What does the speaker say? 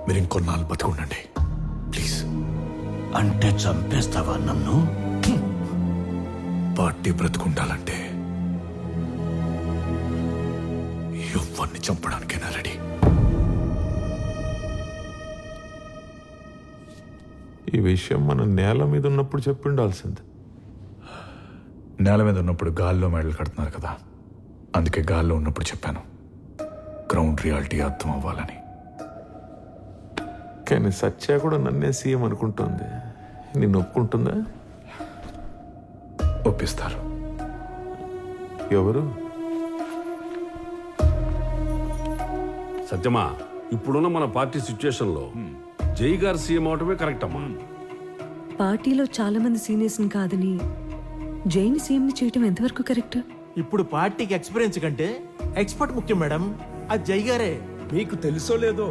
మీరు ఇంకొన్నాళ్ళు బతుకుండండి ప్లీజ్. అంటే చంపేస్తావా నన్ను? పార్టీ బ్రతుకుండాలంటే ఎవరిని చంపడానికైనా రెడీ. ఈ విషయం మనం నేల మీద ఉన్నప్పుడు చెప్పి ఉండాల్సింది. నేల మీద ఉన్నప్పుడు గాల్లో మెడలు కడుతున్నారు కదా, అందుకే గాల్లో ఉన్నప్పుడు చెప్పాను, గ్రౌండ్ రియాలిటీ అర్థం అవ్వాలని. కానీ సత్య కూడా నన్నే సీఎం అనుకుంటుంది. నిన్ను ఒప్పుకుంటుందా? ఒప్పిస్తారు. ఎవరు? సత్యమా, ఇప్పుడున్న మన పార్టీ సిచ్యుయేషన్లో జై గారు సీఎం అవటమే కరెక్ట్ అమ్మా. పార్టీలో చాలా మంది సీనియర్స్ కాదని జైని సీఎం ని చేయటం ఎంతవరకు కరెక్ట్? ఇప్పుడు పార్టీకి ఎక్స్పీరియన్స్ కంటే ఎక్స్పర్ట్ ముఖ్యం మేడం. అది జై గారే. మీకు తెలుసో లేదో